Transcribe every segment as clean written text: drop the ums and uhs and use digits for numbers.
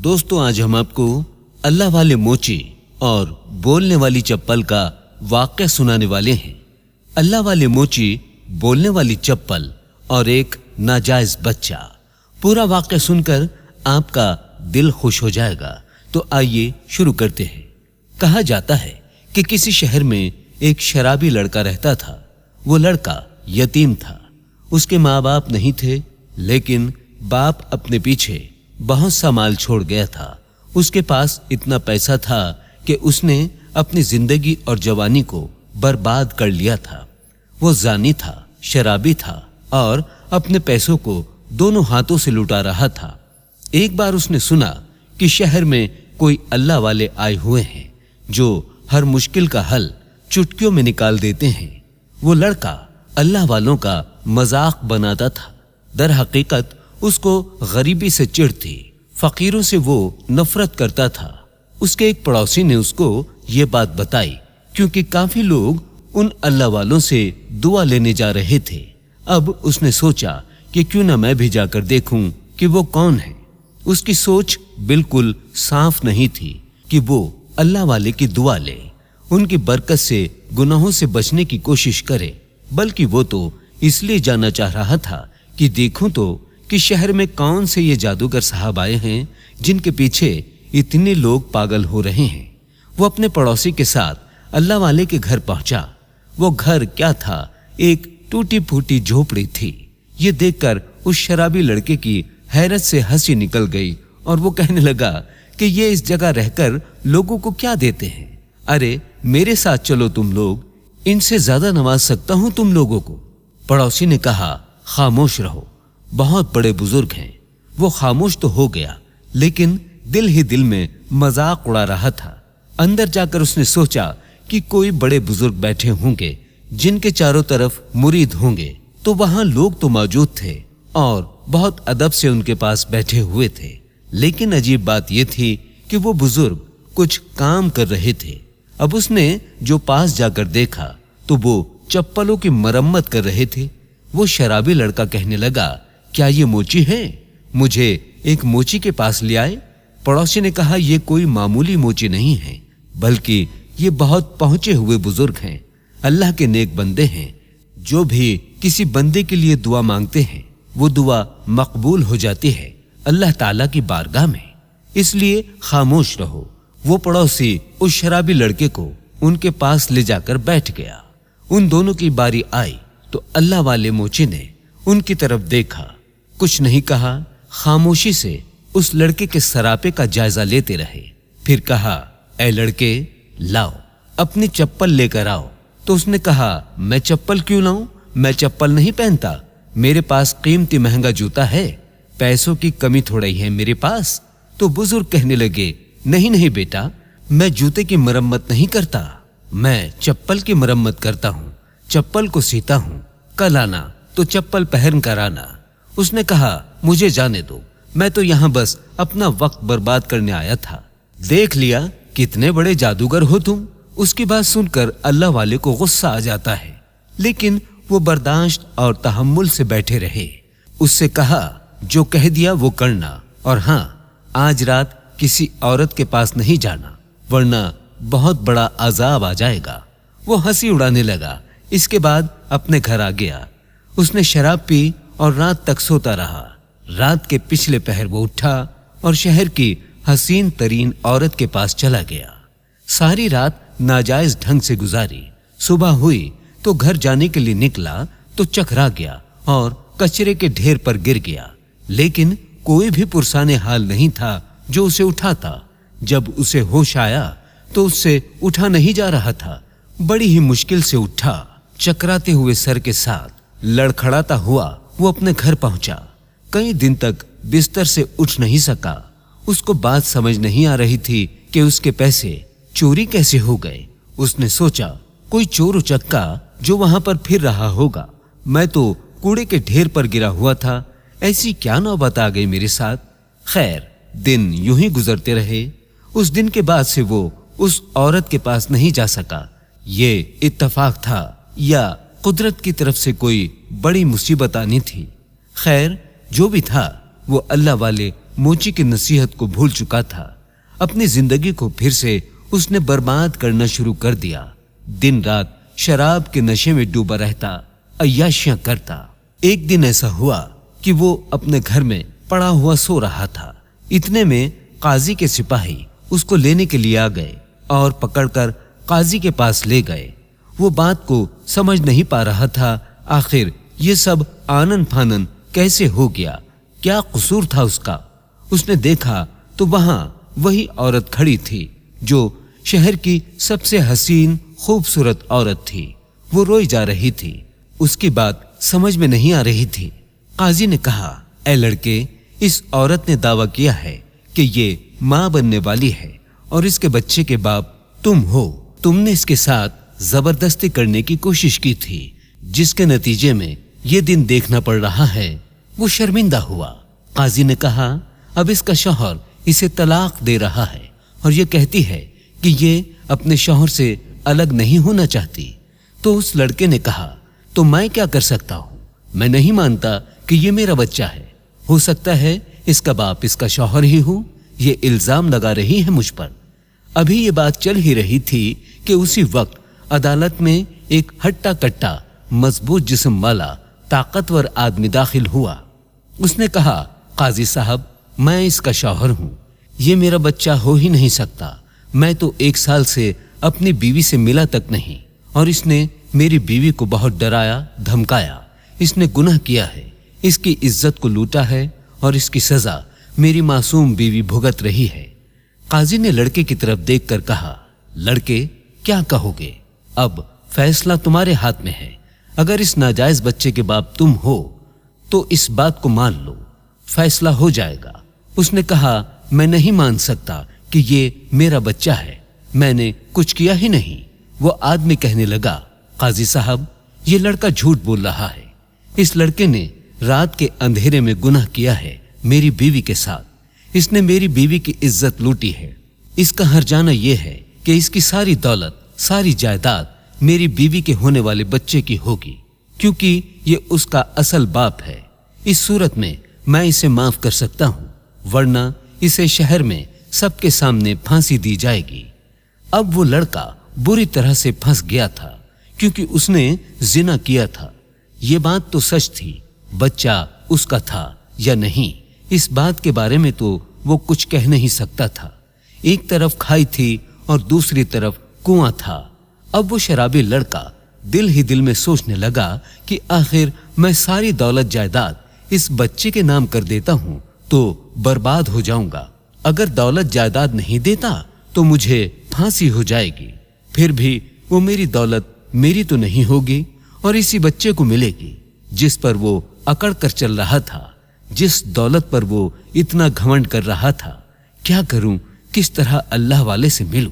दोस्तों, आज हम आपको अल्लाह वाले मोची और बोलने वाली चप्पल का वाक़या सुनाने वाले हैं। अल्लाह वाले मोची, बोलने वाली चप्पल और एक नाजायज बच्चा। पूरा वाक़या सुनकर आपका दिल खुश हो जाएगा। तो आइए शुरू करते हैं। कहा जाता है कि किसी शहर में एक शराबी लड़का रहता था। वो लड़का यतीम था। उसके माँ बाप नहीं थे, लेकिन बाप अपने पीछे बहुत सा माल छोड़ गया था। उसके पास इतना पैसा था कि उसने अपनी जिंदगी और जवानी को बर्बाद कर लिया था। वो जानी था, शराबी था और अपने पैसों को दोनों हाथों से लुटा रहा था। एक बार उसने सुना कि शहर में कोई अल्लाह वाले आए हुए हैं जो हर मुश्किल का हल चुटकियों में निकाल देते हैं। वो लड़का अल्लाह वालों का मजाक बनाता था। दर हकीकत उसको गरीबी से चिढ़ थी। फकीरों से वो नफरत करता था। उसके एक पड़ोसी ने उसको ये बात बताई, क्योंकि काफी लोग उन अल्लाह वालों से दुआ लेने जा रहे थे। अब उसने सोचा कि क्यों ना मैं भी जाकर देखूं कि वो कौन है। उसकी सोच बिल्कुल साफ नहीं थी कि वो अल्लाह वाले की दुआ ले, उनकी बरकत से गुनाहों से बचने की कोशिश करे, बल्कि वो तो इसलिए जाना चाह रहा था कि देखूं तो कि शहर में कौन से ये जादूगर साहब आए हैं जिनके पीछे इतने लोग पागल हो रहे हैं। वो अपने पड़ोसी के साथ अल्लाह वाले के घर पहुंचा। वो घर क्या था, एक टूटी फूटी झोपड़ी थी। ये देखकर उस शराबी लड़के की हैरत से हंसी निकल गई और वो कहने लगा कि ये इस जगह रहकर लोगों को क्या देते हैं। अरे मेरे साथ चलो तुम लोग, इनसे ज्यादा नवाज सकता हूं तुम लोगों को। पड़ोसी ने कहा, खामोश रहो, बहुत बड़े बुजुर्ग हैं। वो खामोश तो हो गया, लेकिन दिल ही दिल में मजाक उड़ा रहा था। अंदर जाकर उसने सोचा कि कोई बड़े बुजुर्ग बैठे होंगे जिनके चारों तरफ मुरीद होंगे। तो वहां लोग तो मौजूद थे और बहुत अदब से उनके पास बैठे हुए थे। लेकिन अजीब बात यह थी कि वो बुजुर्ग कुछ काम कर रहे थे। अब उसने जो पास जाकर देखा तो वो चप्पलों की मरम्मत कर रहे थे। वो शराबी लड़का कहने लगा, क्या ये मोची है? मुझे एक मोची के पास ले आए। पड़ोसी ने कहा, ये कोई मामूली मोची नहीं है, बल्कि ये बहुत पहुंचे हुए बुजुर्ग हैं, अल्लाह के नेक बंदे हैं। जो भी किसी बंदे के लिए दुआ मांगते हैं वो दुआ मकबूल हो जाती है अल्लाह ताला की बारगाह में, इसलिए खामोश रहो। वो पड़ोसी उस शराबी लड़के को उनके पास ले जाकर बैठ गया। उन दोनों की बारी आई तो अल्लाह वाले मोची ने उनकी तरफ देखा, कुछ नहीं कहा, खामोशी से उस लड़के के सरापे का जायजा लेते रहे। फिर कहा, ऐ लड़के, लाओ अपनी चप्पल लेकर आओ। तो उसने कहा, मैं चप्पल क्यों लाऊं? मैं चप्पल नहीं पहनता। मेरे पास कीमती महंगा जूता है, पैसों की कमी थोड़ी है मेरे पास। तो बुजुर्ग कहने लगे, नहीं नहीं बेटा, मैं जूते की मरम्मत नहीं करता, मैं चप्पल की मरम्मत करता हूँ। चप्पल को सीता हूँ, कल आना तो चप्पल पहन कर आना। उसने कहा, मुझे जाने दो, मैं तो यहाँ बस अपना वक्त बर्बाद करने आया था। देख लिया कितने बड़े जादूगर हो तुम। उसकी बात सुनकर अल्लाह वाले को गुस्सा आ जाता है, लेकिन वो बर्दाश्त और तहम्मुल से बैठे रहे। उससे कहा, जो कह दिया वो करना, और हाँ, आज रात किसी औरत के पास नहीं जाना, वरना बहुत बड़ा अजाब आ जाएगा। वो हंसी उड़ाने लगा। इसके बाद अपने घर आ गया। उसने शराब पी और रात तक सोता रहा। रात के पिछले पहर वो उठा और शहर की हसीन तरीन औरत के पास चला गया। सारी रात नाजायज ढंग से गुजारी। सुबह हुई तो घर जाने के लिए निकला तो चकरा गया और कचरे के ढेर पर गिर गया, लेकिन कोई भी पुरसाने हाल नहीं था जो उसे उठाता। जब उसे होश आया तो उससे उठा नहीं जा रहा था। बड़ी ही मुश्किल से उठा। चकराते हुए सर के साथ लड़खड़ाता हुआ वो अपने घर पहुंचा। कई दिन तक बिस्तर से उठ नहीं सका। उसको बात समझ नहीं आ रही थी कि उसके पैसे चोरी कैसे हो गए। उसने सोचा, कोई चोर उचक्का जो वहां पर फिर रहा होगा। मैं तो कूड़े के ढेर पर गिरा हुआ था, ऐसी क्या नौबत आ गई मेरे साथ। खैर, दिन यूं ही गुजरते रहे। उस दिन के बाद से वो उस औरत के पास नहीं जा सका। ये इत्तफाक था या कुदरत की तरफ से कोई बड़ी मुसीबत आनी थी। खैर, जो भी था वो अल्लाह वाले موچی کی نصیحت کو بھول چکا تھا۔ اپنی زندگی کو پھر سے اس نے برباد کرنا شروع کر دیا۔ دن رات شراب کے نشے میں ڈوبا رہتا، عیاشیاں کرتا۔ ایک دن ایسا ہوا کہ وہ اپنے گھر میں پڑا ہوا سو رہا تھا۔ اتنے میں قاضی کے سپاہی اس کو لینے کے لیے آ گئے اور پکڑ کر قاضی کے پاس لے گئے۔ وہ بات کو سمجھ نہیں پا رہا تھا، آخر یہ سب آنن پھانن کیسے ہو گیا، کیا قصور تھا اس کا۔ اس نے دیکھا تو وہاں وہی عورت کھڑی تھی جو شہر کی سب سے حسین خوبصورت عورت تھی۔ وہ روئی جا رہی تھی، اس کی بات سمجھ میں نہیں آ رہی تھی۔ قاضی نے کہا، اے لڑکے، اس عورت نے دعویٰ کیا ہے کہ یہ ماں بننے والی ہے اور اس کے بچے کے باپ تم ہو۔ تم نے اس کے ساتھ زبردستی کرنے کی کوشش کی تھی، جس کے نتیجے میں یہ دن دیکھنا پڑ رہا ہے۔ وہ شرمندہ ہوا۔ قاضی نے کہا، اب اس کا شوہر اسے طلاق دے رہا ہے اور یہ کہتی ہے کہ یہ اپنے شوہر سے الگ نہیں ہونا چاہتی۔ تو اس لڑکے نے کہا، تو میں کیا کر سکتا ہوں؟ میں نہیں مانتا کہ یہ میرا بچہ ہے، ہو سکتا ہے اس کا باپ اس کا شوہر ہی ہو۔ یہ الزام لگا رہی ہے مجھ پر۔ ابھی یہ بات چل ہی رہی تھی کہ اسی وقت عدالت میں ایک ہٹا کٹا مضبوط جسم والا طاقتور آدمی داخل ہوا۔ اس نے کہا، قاضی صاحب، میں اس کا شوہر ہوں، یہ میرا بچہ ہو ہی نہیں سکتا۔ میں تو 1 سال سے اپنی بیوی سے ملا تک نہیں، اور اس نے میری بیوی کو بہت ڈرایا دھمکایا۔ اس نے گناہ کیا ہے، اس کی عزت کو لوٹا ہے اور اس کی سزا میری معصوم بیوی بھگت رہی ہے۔ قاضی نے لڑکے کی طرف دیکھ کر کہا، لڑکے، کیا کہو گے؟ اب فیصلہ تمہارے ہاتھ میں ہے۔ اگر اس ناجائز بچے کے باپ تم ہو تو اس بات کو مان لو، فیصلہ ہو جائے گا۔ اس نے کہا، میں نہیں مان سکتا کہ یہ میرا بچہ ہے، میں نے کچھ کیا ہی نہیں۔ وہ آدمی کہنے لگا، قاضی صاحب، یہ لڑکا جھوٹ بول رہا ہے۔ اس لڑکے نے رات کے اندھیرے میں گناہ کیا ہے میری بیوی کے ساتھ۔ اس نے میری بیوی کی عزت لوٹی ہے۔ اس کا ہرجانہ یہ ہے کہ اس کی ساری دولت، ساری جائیداد میری بیوی کے ہونے والے بچے کی ہوگی، کیونکہ یہ اس کا اصل باپ ہے۔ اس صورت میں میں اسے معاف کر سکتا ہوں، ورنہ اسے شہر میں سب کے سامنے پھانسی دی جائے گی۔ اب وہ لڑکا بری طرح سے پھنس گیا تھا، کیونکہ اس نے زنا کیا تھا۔ یہ بات تو سچ تھی، بچہ اس کا تھا یا نہیں، اس بات کے بارے میں تو وہ کچھ کہہ نہیں سکتا تھا۔ ایک طرف کھائی تھی اور دوسری طرف کنواں تھا۔ اب وہ شرابی لڑکا دل ہی دل میں سوچنے لگا کہ آخر میں ساری دولت جائیداد اس بچے کے نام کر دیتا ہوں تو برباد ہو جاؤں گا۔ اگر دولت جائیداد نہیں دیتا تو مجھے پھانسی ہو جائے گی، پھر بھی وہ میری دولت میری تو نہیں ہوگی اور اسی بچے کو ملے گی جس پر وہ اکڑ کر چل رہا تھا، جس دولت پر وہ اتنا گھمنڈ کر رہا تھا۔ کیا کروں، کس طرح اللہ والے سے ملوں؟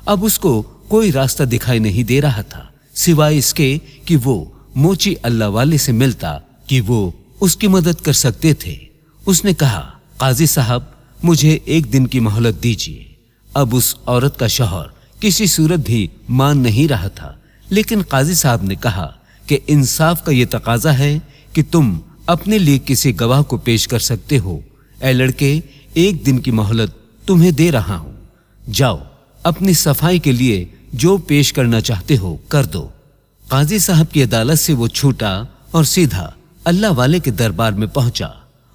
اب اس کو کوئی راستہ دکھائی نہیں دے رہا تھا سوائے اس کے کہ وہ موچی اللہ والے سے ملتا کہ وہ اس کی مدد کر سکتے تھے۔ اس نے کہا، قاضی صاحب، مجھے 1 دن کی مہلت دیجیے۔ اب اس عورت کا شوہر کسی صورت بھی مان نہیں رہا تھا، لیکن قاضی صاحب نے کہا کہ انصاف کا یہ تقاضا ہے کہ تم اپنے لیے کسی گواہ کو پیش کر سکتے ہو۔ اے لڑکے، 1 دن کی مہلت تمہیں دے رہا ہوں، جاؤ اپنی صفائی کے لیے جو پیش کرنا چاہتے ہو کر دو۔ قاضی صاحب کی عدالت سے وہ چھوٹا اور سیدھا اللہ والے کے دربار میں پہنچا،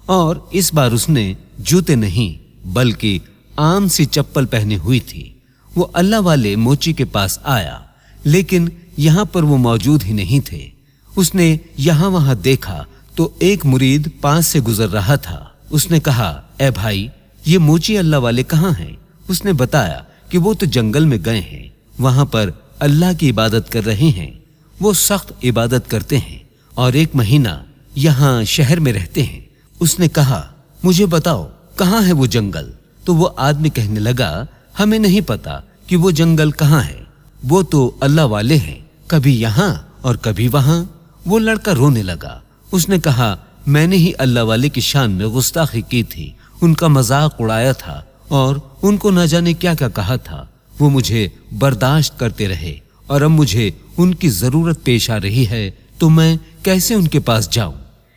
اور اس بار اس نے جوتے نہیں بلکہ عام سی چپل پہنی ہوئی تھی۔ وہ اللہ والے موچی کے پاس آیا، لیکن یہاں پر وہ موجود ہی نہیں تھے۔ اس نے یہاں وہاں دیکھا تو ایک مرید پاس سے گزر رہا تھا۔ اس نے کہا، اے بھائی، یہ موچی اللہ والے کہاں ہیں؟ اس نے بتایا کہ وہ تو جنگل میں گئے ہیں، وہاں پر اللہ کی عبادت کر رہے ہیں۔ وہ سخت عبادت کرتے ہیں اور 1 مہینہ یہاں شہر میں رہتے ہیں۔ اس نے کہا، مجھے بتاؤ کہاں ہے وہ جنگل؟ تو وہ آدمی کہنے لگا، ہمیں نہیں پتا کہ وہ جنگل کہاں ہے، وہ تو اللہ والے ہیں، کبھی یہاں اور کبھی وہاں۔ وہ لڑکا رونے لگا۔ اس نے کہا، میں نے ہی اللہ والے کی شان میں گستاخی کی تھی، ان کا مذاق اڑایا تھا اور ان کو نہ جانے کیا کیا کہا تھا۔ وہ مجھے برداشت کرتے رہے اور اب مجھے ان کی ضرورت پیش آ رہی ہے تو میں کیسے ان کے پاس جاؤں؟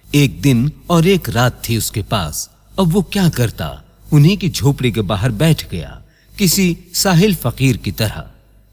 1 دن اور 1 رات تھی اس کے پاس अब वो क्या करता, उन्हीं की झोपड़ी के बाहर बैठ गया, किसी साहिल फकीर की तरह।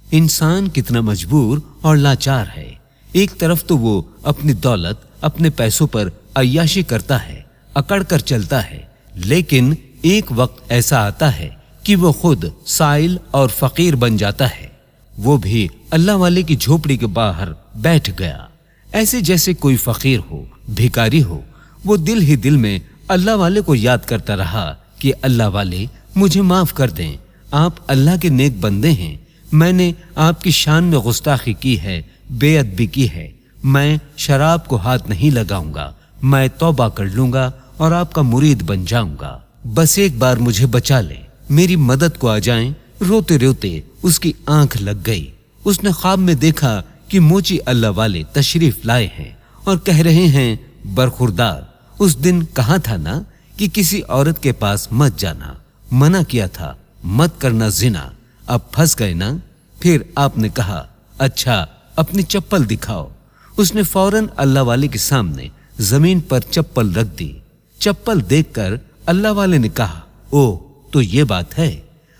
इंसान कितना मजबूर और लाचार है। एक तरफ तो वो अपनी दौलत, अपने पैसों पर अय्याशी करता है, अकड़ कर चलता है, लेकिन एक वक्त ऐसा आता है कि वो खुद साइल और फकीर बन जाता है। वो भी अल्लाह वाले की झोपड़ी के बाहर बैठ गया, ऐसे जैसे कोई फकीर हो, भिखारी हो। वो दिल ही दिल में अल्लाह वाले को याद करता रहा कि अल्लाह वाले मुझे माफ कर दें, आप अल्लाह के नेक बंदे हैं, मैंने आपकी शान में गुस्ताखी की है, बेअदबी की है, मैं शराब को हाथ नहीं लगाऊंगा, मैं तौबा कर लूंगा और आपका मुरीद बन जाऊंगा, बस एक बार मुझे बचा ले, मेरी मदद को आ जाएं। रोते रोते उसकी आंख लग गई। उसने ख्वाब में देखा कि मोची अल्लाह वाले तशरीफ लाए हैं और कह रहे हैं, बरखुरदार, उस दिन कहा था ना कि किसी औरत के पास मत जाना, मना किया था, मत करना जिना, अब फंस गए ना। फिर आपने कहा, अच्छा अपनी चप्पल दिखाओ। उसने फौरन अल्लाह वाले के सामने जमीन पर चप्पल रख दी। चप्पल देखकर अल्लाह वाले ने कहा, ओ तो ये बात है।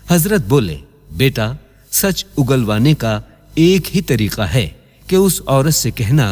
हजरत बोले, बेटा, सच उगलवाने का एक ही तरीका है कि उस औरत से कहना,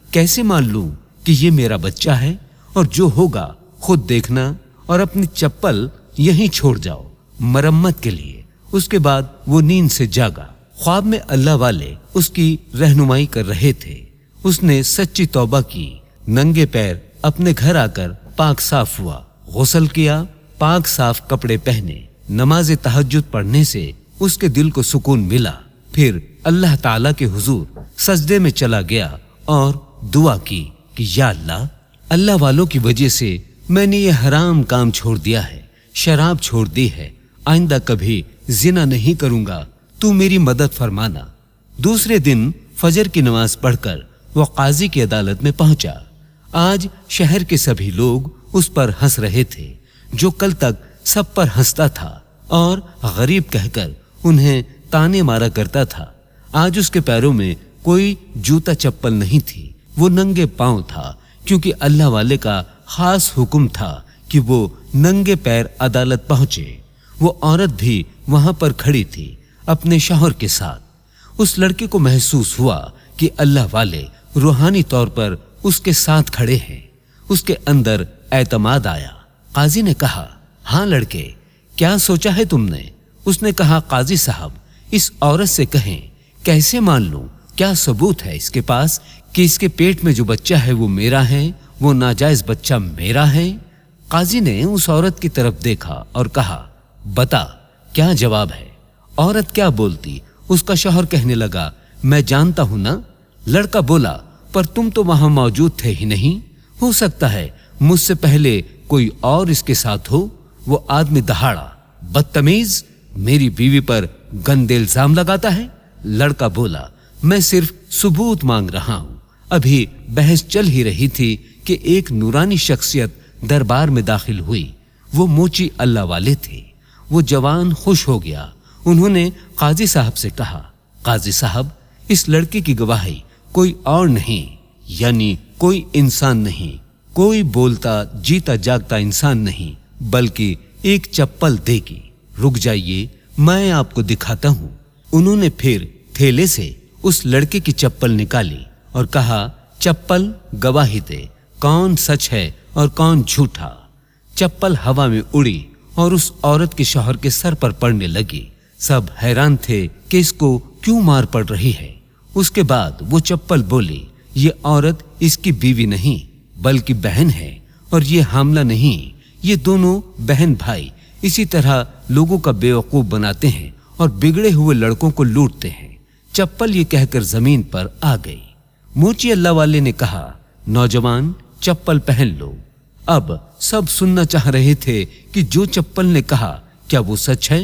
कैसे मान लूं कि ये मेरा बच्चा है, और जो होगा खुद देखना, और अपनी चप्पल यहीं छोड़ जाओ मरम्मत के लिए। उसके बाद वो नींद से जागा। ख्वाब में अल्लाह वाले उसकी रहनुमाई कर रहे थे। उसने सच्ची तौबा की, नंगे पैर अपने घर आकर पाक साफ हुआ, गुस्ल किया, पाक साफ कपड़े पहने, नमाज तहज्जुद पढ़ने से उसके दिल को सुकून मिला। फिर अल्लाह ताला के हुजूर सजदे में चला गया और दुआ की कि या अल्लाह, अल्लाह वालों की वजह से मैंने ये हराम काम छोड़ दिया है, शराब छोड़ दी है, आइंदा कभी जिना नहीं करूंगा, तू मेरी मदद फरमाना। दूसरे दिन फजर की नमाज पढ़कर वो काजी की अदालत में पहुंचा। आज शहर के सभी लोग उस पर हंस रहे थे, जो कल तक सब पर हंसता था और गरीब कहकर उन्हें ताने मारा करता था। आज उसके पैरों में कोई जूता चप्पल नहीं थी, वो नंगे पांव था, क्योंकि अल्लाह वाले का खास हुक्म था कि वो नंगे पैर अदालत पहुंचे। वो औरत भी वहां पर खड़ी थी अपने शौहर के साथ। उस लड़के को महसूस हुआ कि अल्लाह वाले रूहानी तौर पर उसके साथ खड़े हैं। उसके अंदर एतमाद आया। काजी ने कहा, हाँ लड़के, क्या सोचा है तुमने? उसने कहा, काजी साहब, इस औरत से कहें, कैसे मान लूं, क्या सबूत है इसके पास कि इसके पेट में जो बच्चा है वो मेरा है, वो नाजायज बच्चा मेरा है? काजी ने उस औरत की तरफ देखा और कहा, बता क्या जवाब है? औरत क्या बोलती? उसका शौहर कहने लगा, मैं जानता हूं ना। लड़का बोला, पर तुम तो वहां मौजूद थे ही नहीं, हो सकता है मुझसे पहले कोई और इसके साथ हो। वो आदमी दहाड़ा, बदतमीज, मेरी बीवी पर गंदे इल्जाम लगाता है। लड़का बोला, मैं सिर्फ सबूत मांग रहा हूं। अभी बहस चल ही रही थी कि एक नूरानी शख्सियत दरबार में दाखिल हुई। वो मोची अल्लाह वाले थे। वो जवान खुश हो गया। उन्होंने काजी साहब से कहा, काजी साहब, इस लड़के की गवाही कोई और नहीं, यानी कोई इंसान नहीं, कोई बोलता जीता जागता इंसान नहीं, बल्कि एक चप्पल देगी। रुक जाइए, मैं आपको दिखाता हूं। उन्होंने फिर थैले से उस लड़के की चप्पल निकाली और कहा, चप्पल गवाही दे, कौन सच है और कौन झूठा। चप्पल हवा में उड़ी और उस औरत के शौहर के सर पर पड़ने लगी। सब हैरान थे कि इसको क्यों मार पड़ रही है। उसके बाद वो चप्पल बोली, ये औरत इसकी बीवी नहीं बल्कि बहन है, और ये हामला नहीं। ये दोनों बहन भाई इसी तरह लोगों का बेवकूफ बनाते हैं और बिगड़े हुए लड़कों को लूटते हैं। चप्पल ये कहकर जमीन पर आ गई। मोची अल्लाह वाले ने कहा, नौजवान, चप्पल पहन लो। अब सब सुनना चाह रहे थे कि जो चप्पल ने कहा क्या वो सच है।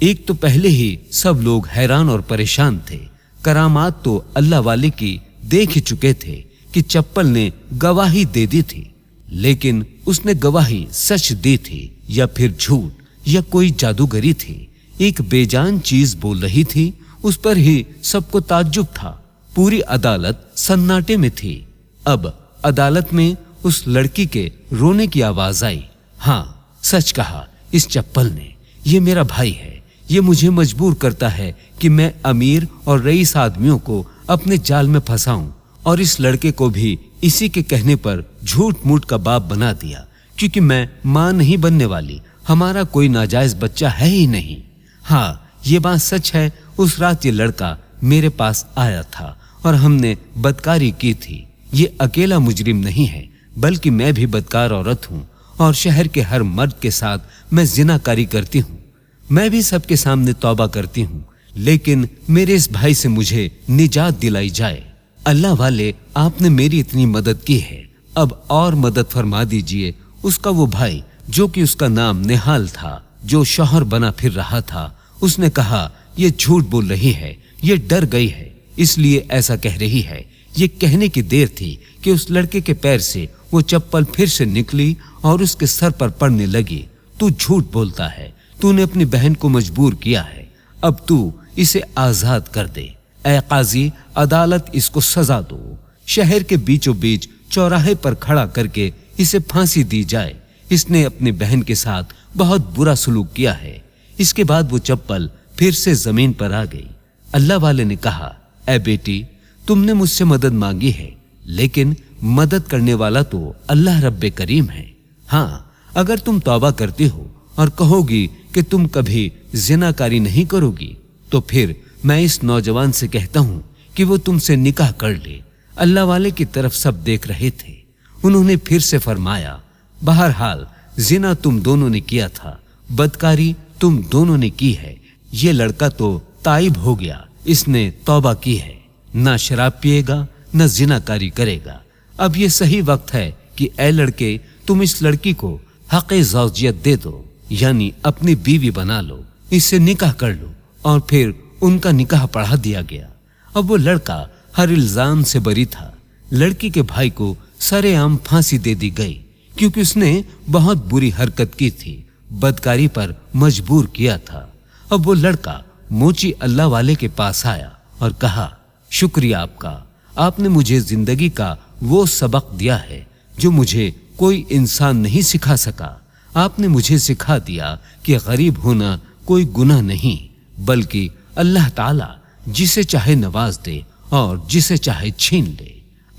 एक तो पहले ही सब लोग हैरान और परेशान थे। करामात तो अल्लाह वाले की देख ही चुके थे कि चप्पल ने गवाही दे दी थी, लेकिन उसने गवाही सच दी थी या फिर झूठ, या कोई जादूगरी थी। एक बेजान चीज बोल रही थी, उस पर ही सबको ताज्जुब था। पूरी अदालत सन्नाटे में थी। अब अदालत में उस लड़की के रोने की आवाज आई। हाँ, सच कहा इस चप्पल ने, ये मेरा भाई है। ये मुझे मजबूर करता है कि मैं अमीर और रईस आदमियों को अपने जाल में फंसाऊं, और इस लड़के को भी इसी के कहने पर झूठ मूठ का बाप बना दिया, क्योंकि मैं मां नहीं बनने वाली, हमारा कोई नाजायज बच्चा है ही नहीं। हाँ, ये बात सच है, उस रात ये लड़का मेरे पास आया था और हमने बदकारी की थी। ये अकेला मुजरिम नहीं है, बल्कि मैं भी बदकार औरत हूँ, और शहर के हर मर्द के साथ मैं जिनाकारी करती हूँ। मैं भी सबके सामने तौबा करती हूँ, लेकिन मेरे इस भाई से मुझे निजात दिलाई जाए। अल्लाह वाले, आपने मेरी इतनी मदद की है, अब और मदद फरमा दीजिए। उसका वो भाई, जो कि उसका नाम निहाल था, जो शौहर बना फिर रहा था, उसने कहा ये झूठ बोल रही है, ये डर गई है, इसलिए ऐसा कह रही है। ये कहने की देर थी कि उस लड़के के पैर से वो चप्पल फिर से निकली और उसके सर पर पड़ने लगी। तू झूठ बोलता है, तूने अपनी बहन को मजबूर किया है, अब तू इसे आजाद कर दे। ऐ काजी, अदालत इसको सजा दो। शहर के बीचों बीच चौराहे पर खड़ा करके इसे फांसी दी जाए। इसने अपनी बहन के साथ बहुत बुरा सलूक किया है। इसके बाद वो चप्पल फिर से जमीन पर आ गई। अल्लाह वाले ने कहा, ऐ बेटी, तुमने मुझसे मदद मांगी है, लेकिन मदद करने वाला तो अल्लाह रब्बे करीम है। हाँ, अगर तुम तौबा करती हो और कहोगी कि तुम कभी जिनाकारी नहीं करोगी, तो फिर मैं इस नौजवान से कहता हूं कि वो तुमसे निकाह कर ले। अल्लाह वाले की तरफ सब देख रहे थे। उन्होंने फिर से फरमाया, बहरहाल जिना तुम दोनों ने किया था, बदकारी तुम दोनों ने की है। ये लड़का तो ताइब हो गया, इसने तौबा की है, ना शराब पिएगा न जिनाकारी करेगा। अब ये सही वक्त है कि ऐ लड़के, तुम इस लड़की को हक़े ज़ौजियत दे दो, यानी अपनी बीवी बना लो, इससे निकाह कर लो। और फिर उनका निकाह पढ़ा दिया गया। अब वो लड़का हर इल्जाम से बरी था। लड़की के भाई को सरेआम फांसी दे दी गई, क्योंकि उसने बहुत बुरी हरकत की थी, बदकारी पर मजबूर किया था। अब वो लड़का मोची अल्लाह वाले के पास आया और कहा, शुक्रिया आपका, आपने मुझे जिंदगी का वो सबक दिया है जो मुझे कोई इंसान नहीं सिखा सका। आपने मुझे सिखा दिया कि गरीब होना कोई गुनाह नहीं, बल्कि अल्लाह ताला जिसे चाहे नवाज दे और जिसे चाहे छीन ले।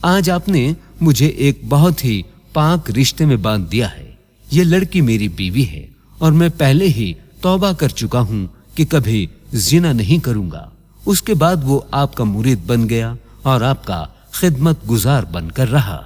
आज आपने मुझे एक बहुत ही पाक रिश्ते में बांध दिया है। ये लड़की मेरी बीवी है और मैं पहले ही तौबा कर चुका हूँ कि कभी जिना नहीं करूंगा। उसके बाद वो आपका मुरीद बन गया और आपका खिदमत गुजार बनकर रहा।